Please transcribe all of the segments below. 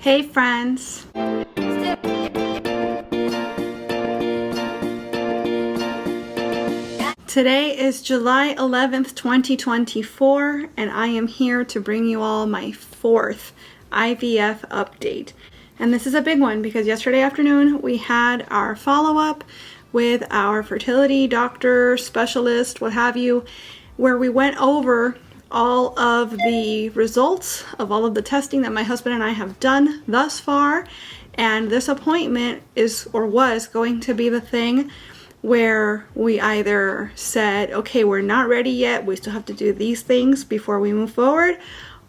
Hey friends! Today is July 11th, 2024, and I am here to bring you all my fourth IVF update. And this is a big one because yesterday afternoon we had our follow-up with our fertility doctor, specialist, what have you, where we went over all of the results of all of the testing that my husband and I have done thus far. And this appointment is or was going to be the thing where we either said, okay, we're not ready yet, we still have to do these things before we move forward,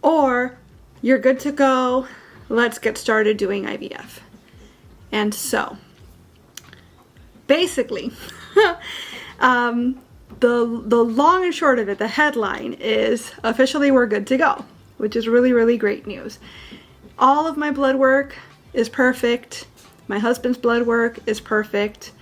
or you're good to go, let's get started doing IVF. And so basically the long and short of it, the headline is officially we're good to go, which is really, really great news. All of my blood work is perfect. My husband's blood work is perfect.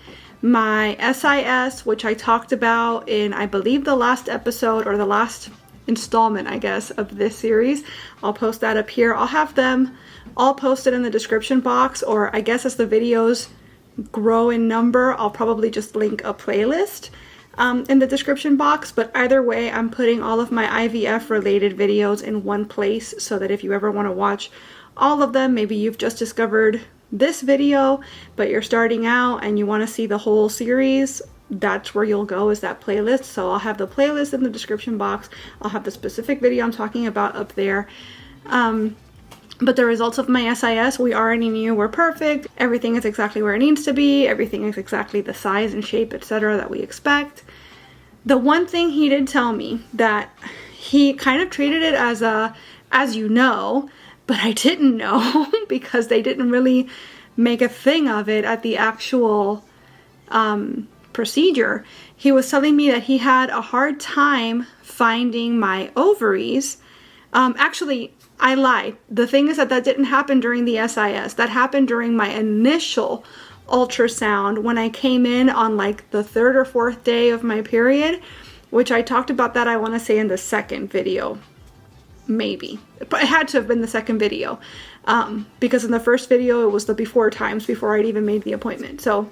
My SIS, which I talked about in, I believe, the last episode or the last installment, I guess, of this series. I'll post that up here. I'll have them all posted in the description box, or I guess as the videos grow in number, I'll probably just link a playlist in the description box. But either way, I'm putting all of my IVF related videos in one place so that if you ever want to watch all of them, maybe you've just discovered this video but you're starting out and you want to see the whole series, that's where you'll go, is that playlist. So I'll have the playlist in the description box. I'll have the specific video I'm talking about up there. But the results of my SIS, we already knew were perfect. Everything is exactly where it needs to be. Everything is exactly the size and shape, etc. that we expect. The one thing he did tell me that he kind of treated it as a, as you know, but I didn't know because they didn't really make a thing of it at the actual procedure. He was telling me that he had a hard time finding my ovaries. Actually, I lied. The thing is that didn't happen during the SIS. That happened during my initial ultrasound when I came in on like the third or fourth day of my period, which I talked about that, I want to say, in the second video. Maybe. But it had to have been the second video because in the first video it was the before times, before I'd even made the appointment. So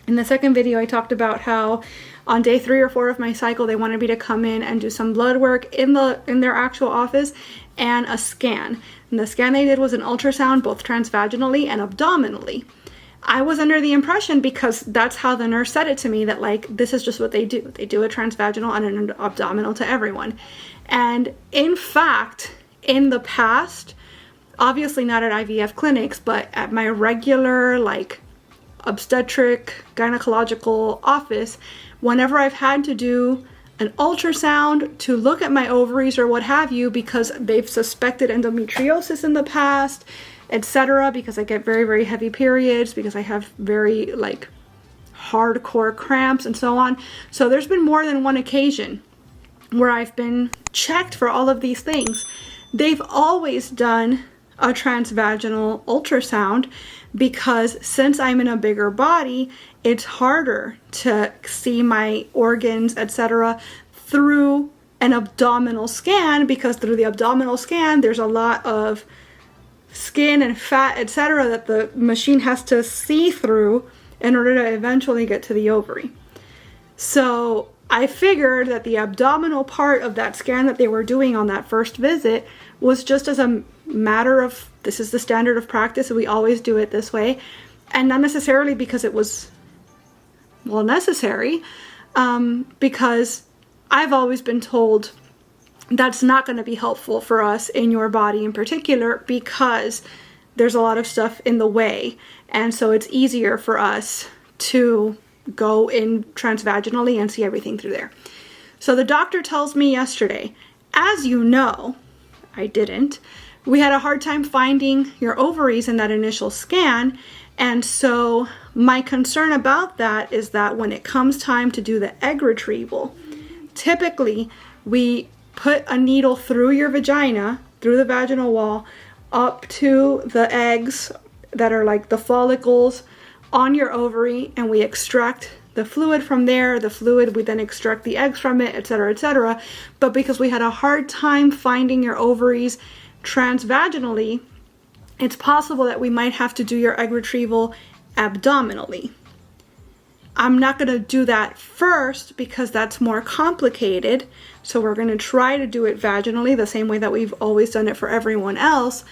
in the second video I talked about how on day 3 or 4 of my cycle they wanted me to come in and do some blood work in their actual office and a scan. And the scan they did was an ultrasound, both transvaginally and abdominally. I was under the impression, because that's how the nurse said it to me, that like this is just what they do. They do a transvaginal and an abdominal to everyone. And in fact, in the past, obviously not at IVF clinics, but at my regular like obstetric gynecological office, whenever I've had to do an ultrasound to look at my ovaries or what have you, because they've suspected endometriosis in the past, etc., because I get very, very heavy periods, because I have very like hardcore cramps and so on. So there's been more than one occasion where I've been checked for all of these things. They've always done a transvaginal ultrasound because since I'm in a bigger body, it's harder to see my organs, etc., through an abdominal scan, because through the abdominal scan there's a lot of skin and fat, etc., that the machine has to see through in order to eventually get to the ovary. So I figured that the abdominal part of that scan that they were doing on that first visit was just as a matter of, this is the standard of practice, we always do it this way, and not necessarily because it was, well, necessary, because I've always been told that's not going to be helpful for us in your body in particular, because there's a lot of stuff in the way, and so it's easier for us to go in transvaginally and see everything through there. So the doctor tells me yesterday, as you know, I didn't, we had a hard time finding your ovaries in that initial scan, and so my concern about that is that when it comes time to do the egg retrieval, typically we put a needle through your vagina, through the vaginal wall, up to the eggs that are like the follicles on your ovary, and we extract the fluid from there. The fluid, we then extract the eggs from it, etc., etc. But because we had a hard time finding your ovaries transvaginally, it's possible that we might have to do your egg retrieval abdominally. I'm not going to do that first because that's more complicated. So we're going to try to do it vaginally the same way that we've always done it for everyone else.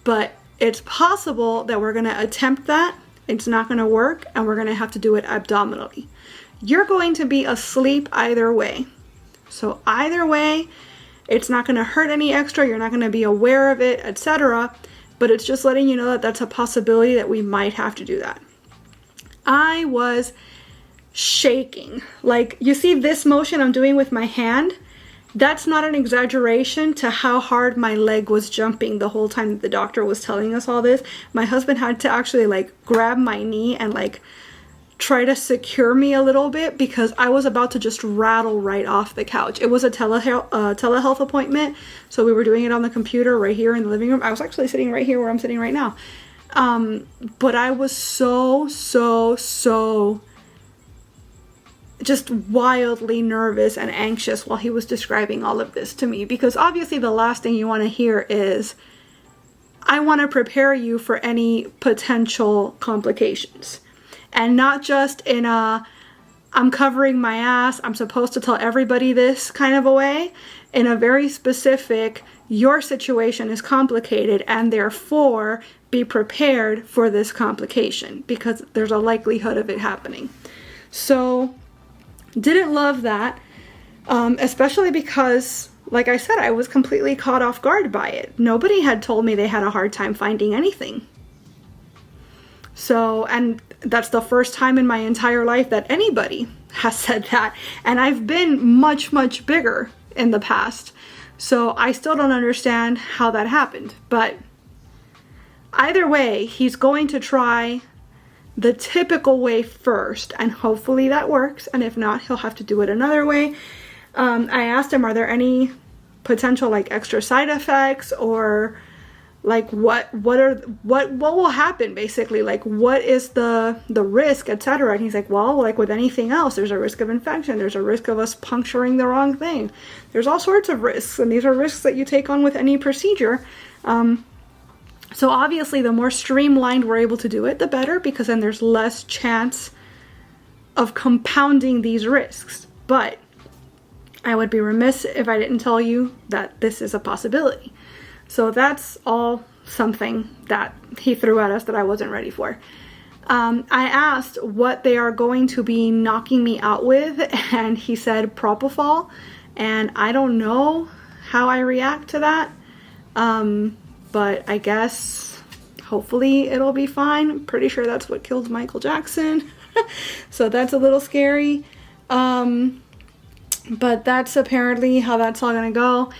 But it's possible that we're going to attempt that. It's not going to work and we're going to have to do it abdominally. You're going to be asleep either way. So either way, it's not going to hurt any extra. You're not going to be aware of it, etc. But it's just letting you know that that's a possibility that we might have to do that. I was shaking. Like, you see this motion I'm doing with my hand? That's not an exaggeration to how hard my leg was jumping the whole time that the doctor was telling us all this. My husband had to actually like grab my knee and like try to secure me a little bit because I was about to just rattle right off the couch. It was a telehealth appointment, so we were doing it on the computer right here in the living room. I was actually sitting right here where I'm sitting right now. But I was so just wildly nervous and anxious while he was describing all of this to me, because obviously the last thing you want to hear is, I want to prepare you for any potential complications. And not just in a, I'm covering my ass, I'm supposed to tell everybody this kind of a way, in a very specific, your situation is complicated and therefore be prepared for this complication because there's a likelihood of it happening. So didn't love that, especially because, like I said, I was completely caught off guard by it. Nobody had told me they had a hard time finding anything. So, and that's the first time in my entire life that anybody has said that. And I've been much bigger in the past. So I still don't understand how that happened. But either way, he's going to try the typical way first, and hopefully that works. And if not, he'll have to do it another way. I asked him, are there any potential like extra side effects, or like what will happen basically, like what is the risk, etc. And he's like, well, like with anything else, there's a risk of infection, there's a risk of us puncturing the wrong thing, there's all sorts of risks, and these are risks that you take on with any procedure. So obviously the more streamlined we're able to do it, the better, because then there's less chance of compounding these risks. But I would be remiss if I didn't tell you that this is a possibility. So that's all something that he threw at us that I wasn't ready for. I asked what they are going to be knocking me out with, and he said propofol, and I don't know how I react to that. But I guess hopefully it'll be fine. Pretty sure that's what killed Michael Jackson. So that's a little scary. But that's apparently how that's all gonna go.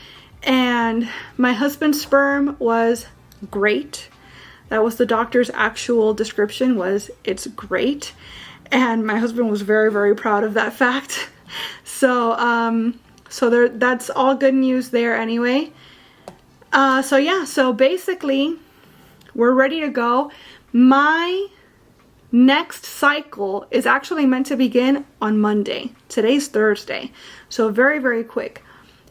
And my husband's sperm was great. That was the doctor's actual description, was it's great. And my husband was very proud of that fact. So that's all good news there anyway. So basically we're ready to go. My next cycle is actually meant to begin on Monday. Today's Thursday, so very quick.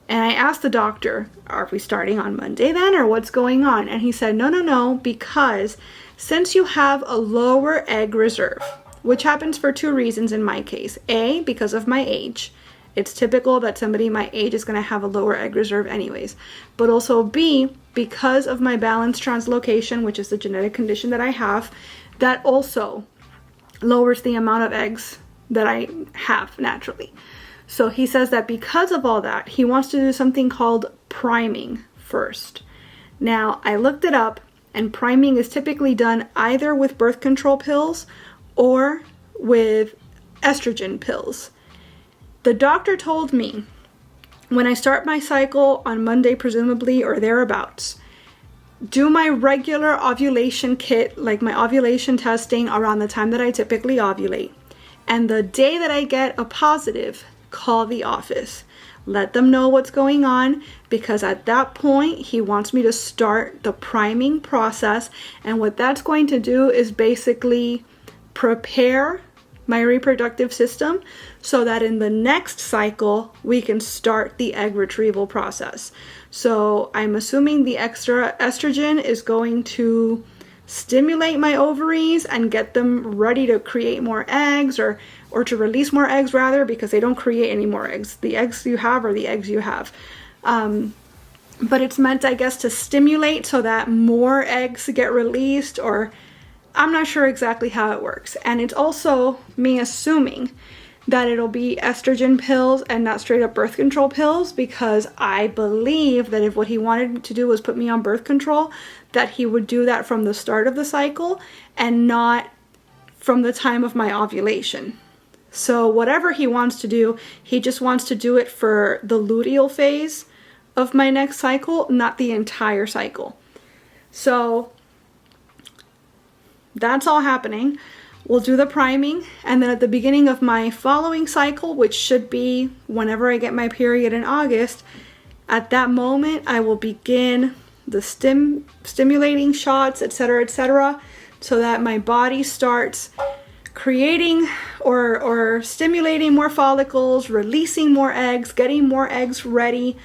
And I asked the doctor, are we starting on Monday then, or what's going on? And he said, no, because since you have a lower egg reserve, which happens for two reasons in my case. A, because of my age. It's typical that somebody my age is going to have a lower egg reserve anyways. But also B, because of my balanced translocation, which is the genetic condition that I have, that also lowers the amount of eggs that I have naturally. So he says that because of all that, he wants to do something called priming first. Now, I looked it up, and priming is typically done either with birth control pills or with estrogen pills. The doctor told me when I start my cycle on Monday, presumably, or thereabouts, do my regular ovulation kit, like my ovulation testing around the time that I typically ovulate. And the day that I get a positive, call the office. Let them know what's going on, because at that point, he wants me to start the priming process. And what that's going to do is basically prepare my reproductive system so that in the next cycle, we can start the egg retrieval process. So I'm assuming the extra estrogen is going to stimulate my ovaries and get them ready to create more eggs, or to release more eggs rather, because they don't create any more eggs. The eggs you have are the eggs you have. But it's meant, I guess, to stimulate so that more eggs get released, or I'm not sure exactly how it works. And it's also me assuming that it'll be estrogen pills and not straight up birth control pills, because I believe that if what he wanted to do was put me on birth control, that he would do that from the start of the cycle and not from the time of my ovulation. So whatever he wants to do, he just wants to do it for the luteal phase of my next cycle, not the entire cycle. So that's all happening. We'll do the priming, and then at the beginning of my following cycle, which should be whenever I get my period in August, at that moment I will begin the stimulating shots, etc., so that my body starts creating or stimulating more follicles, releasing more eggs, getting more eggs ready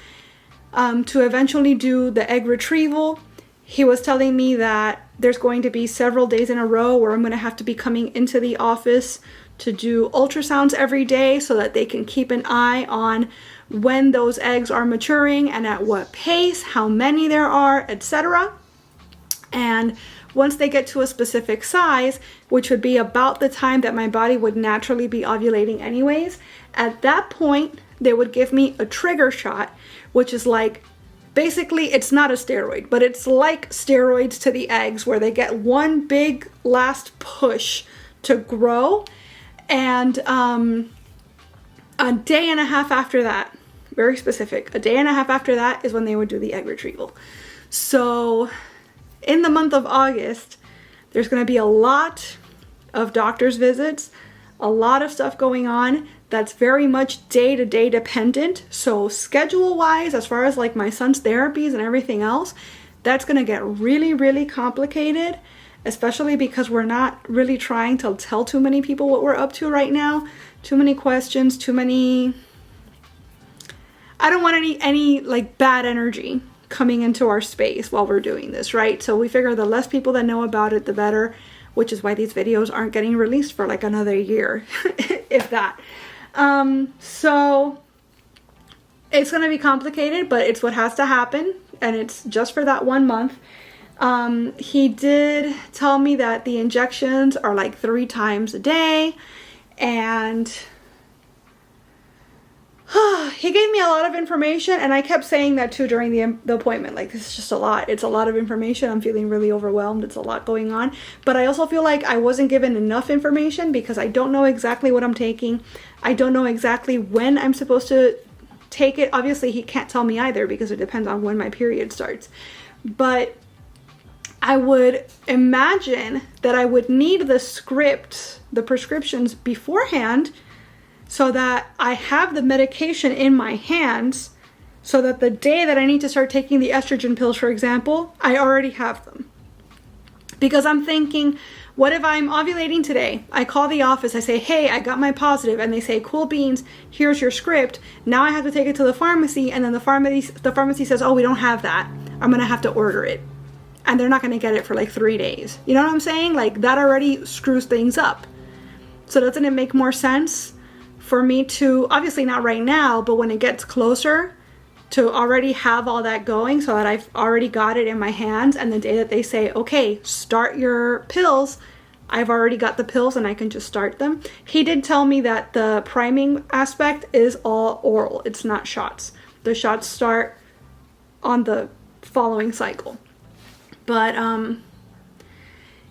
to eventually do the egg retrieval. He was telling me that there's going to be several days in a row where I'm going to have to be coming into the office to do ultrasounds every day so that they can keep an eye on when those eggs are maturing and at what pace, how many there are, etc. And once they get to a specific size, which would be about the time that my body would naturally be ovulating anyways, at that point, they would give me a trigger shot, which is like, basically, it's not a steroid, but it's like steroids to the eggs, where they get one big last push to grow. And a day and a half after that, very specific, a day and a half after that is when they would do the egg retrieval. So in the month of August, there's going to be a lot of doctor's visits, a lot of stuff going on that's very much day-to-day dependent. So schedule-wise, as far as like my son's therapies and everything else, that's going to get really, really complicated, especially because we're not really trying to tell too many people what we're up to right now. Too many questions, too many... I don't want any like bad energy coming into our space while we're doing this, right? So we figure the less people that know about it, the better, which is why these videos aren't getting released for like another year, if that. So it's going to be complicated, but it's what has to happen, and it's just for that 1 month. He did tell me that the injections are like 3 times a day, and he gave me a lot of information, and I kept saying that too during the appointment. Like, this is just a lot. It's a lot of information. I'm feeling really overwhelmed. It's a lot going on. But I also feel like I wasn't given enough information because I don't know exactly what I'm taking. I don't know exactly when I'm supposed to take it. Obviously, he can't tell me either because it depends on when my period starts. But I would imagine that I would need the script, the prescriptions beforehand, so that I have the medication in my hands, so that the day that I need to start taking the estrogen pills, for example, I already have them. Because I'm thinking, what if I'm ovulating today? I call the office, I say, hey, I got my positive, and they say, cool beans, here's your script. Now I have to take it to the pharmacy, and then the pharmacy says, oh, we don't have that. I'm gonna have to order it. And they're not gonna get it for like 3 days. You know what I'm saying? Like, that already screws things up. So doesn't it make more sense for me to, obviously not right now, but when it gets closer, to already have all that going so that I've already got it in my hands, and the day that they say, okay, start your pills, I've already got the pills and I can just start them. He did tell me that the priming aspect is all oral. It's not shots. The shots start on the following cycle. But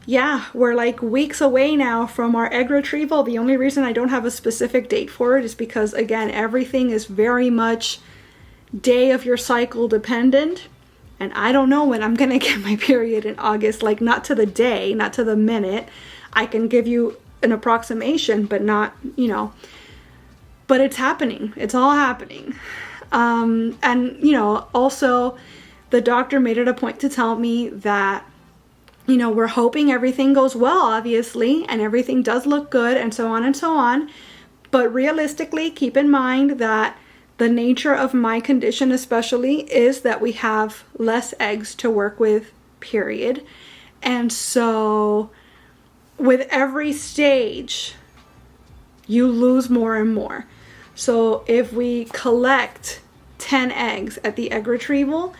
yeah, we're like weeks away now from our egg retrieval. The only reason I don't have a specific date for it is because, again, everything is very much day of your cycle dependent. And I don't know when I'm going to get my period in August, like not to the day, not to the minute. I can give you an approximation, but not, you know, but it's happening. It's all happening. And, you know, also the doctor made it a point to tell me that, you know, we're hoping everything goes well, obviously, and everything does look good and so on and so on. But realistically, keep in mind that The nature of my condition especially is that we have less eggs to work with, period. And so with every stage, you lose more and more. So if we collect 10 eggs at the egg retrieval,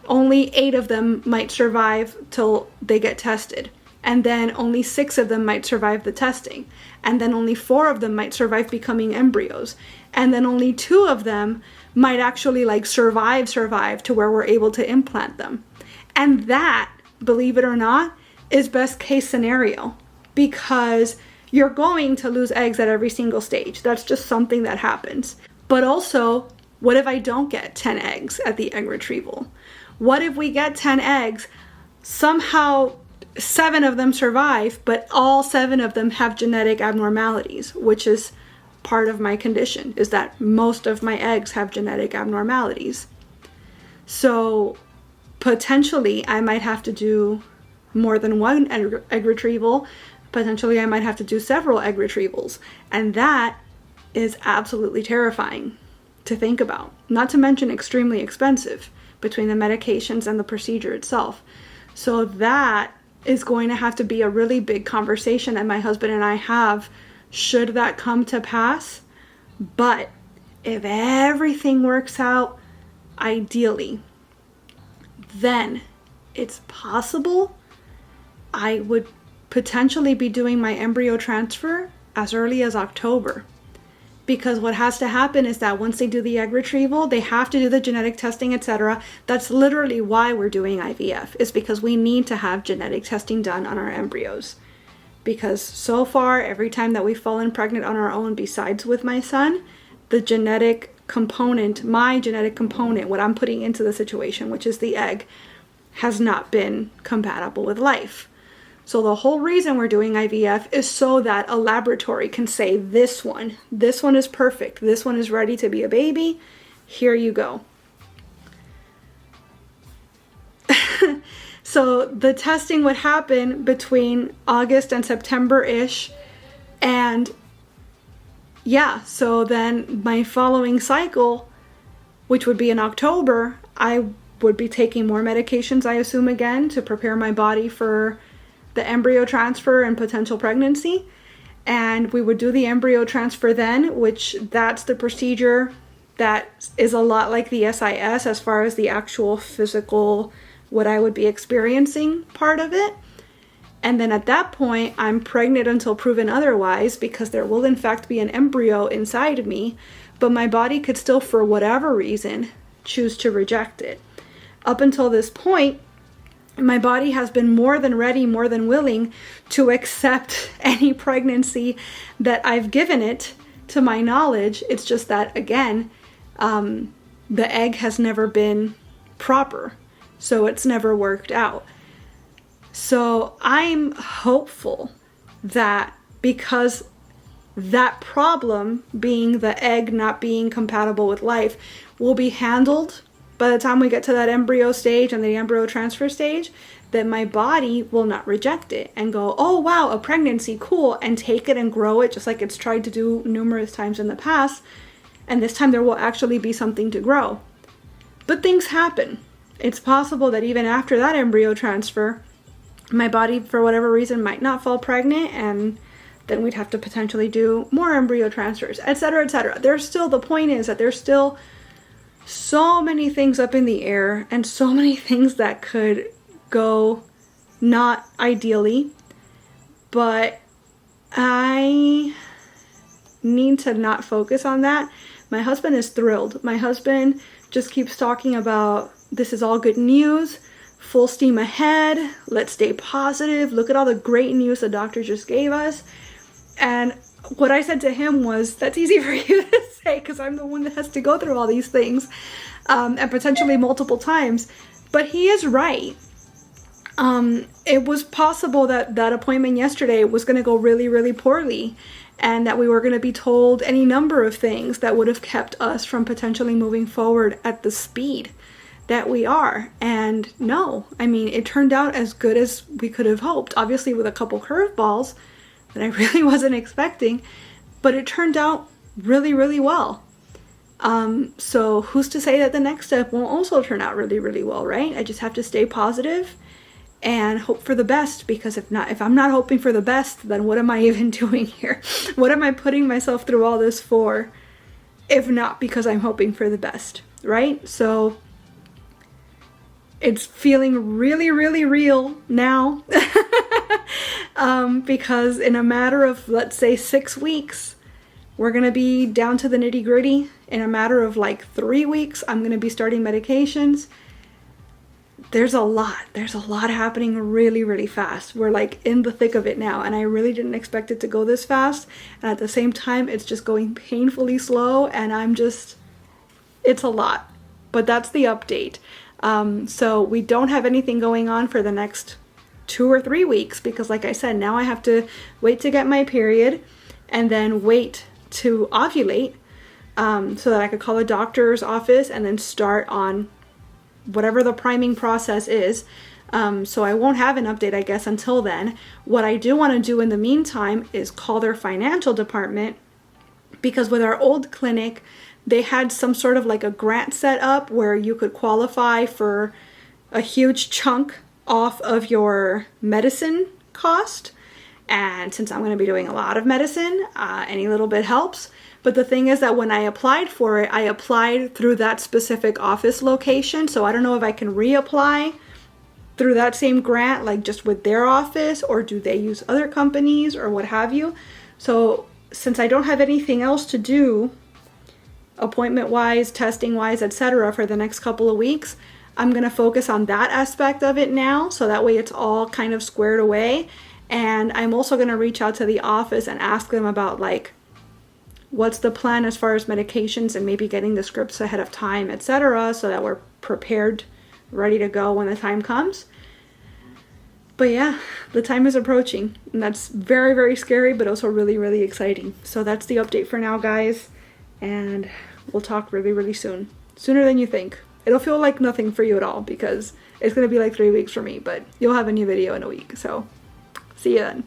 only 8 of them might survive till they get tested. And then only 6 of them might survive the testing. And then only 4 of them might survive becoming embryos. And then only 2 of them might actually like survive to where we're able to implant them. And that, believe it or not, is best case scenario, because you're going to lose eggs at every single stage. That's just something that happens. But also, what if I don't get 10 eggs at the egg retrieval? What if we get 10 eggs, somehow 7 of them survive, but all 7 of them have genetic abnormalities, which is part of my condition, is that most of my eggs have genetic abnormalities. So potentially I might have to do more than one egg retrieval. Potentially I might have to do several egg retrievals. And that is absolutely terrifying to think about. Not to mention extremely expensive between the medications and the procedure itself. So that is going to have to be a really big conversation that my husband and I have, should that come to pass. But if everything works out ideally, then it's possible I would potentially be doing my embryo transfer as early as October. Because what has to happen is that once they do the egg retrieval, they have to do the genetic testing, etc. That's literally why we're doing IVF, is because we need to have genetic testing done on our embryos. Because so far, every time that we've fallen pregnant on our own, besides with my son, the genetic component, my genetic component, what I'm putting into the situation, which is the egg, has not been compatible with life. So the whole reason we're doing IVF is so that a laboratory can say, this one is perfect, this one is ready to be a baby, here you go. So the testing would happen between August and September-ish, and yeah, so then my following cycle, which would be in October, I would be taking more medications, I assume, again, to prepare my body for the embryo transfer and potential pregnancy. And we would do the embryo transfer then, which that's the procedure that is a lot like the SIS as far as the actual physical, what I would be experiencing part of it. And then at that point, I'm pregnant until proven otherwise, because there will in fact be an embryo inside of me, but my body could still, for whatever reason, choose to reject it. Up until this point, my body has been more than ready, more than willing to accept any pregnancy that I've given it, to my knowledge. It's just that, again, the egg has never been proper, so it's never worked out. So I'm hopeful that, because that problem, being the egg not being compatible with life, will be handled by the time we get to that embryo stage and the embryo transfer stage, that my body will not reject it and go, oh wow, a pregnancy, cool, and take it and grow it just like it's tried to do numerous times in the past. And this time there will actually be something to grow. But things happen. It's possible that even after that embryo transfer, my body, for whatever reason, might not fall pregnant, and then we'd have to potentially do more embryo transfers, etc., etc. The point is that there's still so many things up in the air, and so many things that could go not ideally, but I need to not focus on that. My husband is thrilled. My husband just keeps talking about, this is all good news, full steam ahead, let's stay positive, look at all the great news the doctor just gave us. And what I said to him was, that's easy for you to say, because I'm the one that has to go through all these things, and potentially multiple times. But he is right. It was possible that that appointment yesterday was going to go really, really poorly, and that we were going to be told any number of things that would have kept us from potentially moving forward at the speed that we are. And no, I mean, it turned out as good as we could have hoped, obviously with a couple curveballs that I really wasn't expecting, but it turned out really, really well. So who's to say that the next step won't also turn out really, really well, right? I just have to stay positive and hope for the best, because if I'm not hoping for the best, then what am I even doing here? What am I putting myself through all this for, if not because I'm hoping for the best, right? So it's feeling really, really real now. Because in a matter of, let's say, 6 weeks, we're going to be down to the nitty gritty. In a matter of like 3 weeks, I'm going to be starting medications. There's a lot happening really, really fast. We're like in the thick of it now, and I really didn't expect it to go this fast. And at the same time, it's just going painfully slow, and it's a lot. But that's the update. So we don't have anything going on for the next 2 or 3 weeks, because like I said, now I have to wait to get my period and then wait to ovulate, so that I could call a doctor's office and then start on whatever the priming process is. So I won't have an update, I guess, until then. What I do want to do in the meantime is call their financial department, because with our old clinic, they had some sort of like a grant set up where you could qualify for a huge chunk off of your medicine cost. And since I'm going to be doing a lot of medicine, any little bit helps. But the thing is that when I applied for it, I applied through that specific office location. So I don't know if I can reapply through that same grant, like just with their office, or do they use other companies or what have you. So since I don't have anything else to do, appointment-wise, testing-wise, etc., for the next couple of weeks, I'm going to focus on that aspect of it now. So that way it's all kind of squared away. And I'm also going to reach out to the office and ask them about like, what's the plan as far as medications and maybe getting the scripts ahead of time, etc., so that we're prepared, ready to go when the time comes. But yeah, the time is approaching, and that's very, very scary, but also really, really exciting. So that's the update for now, guys, and we'll talk really, really soon. Sooner than you think. It'll feel like nothing for you at all, because it's going to be like 3 weeks for me, but you'll have a new video in a week, so see you then.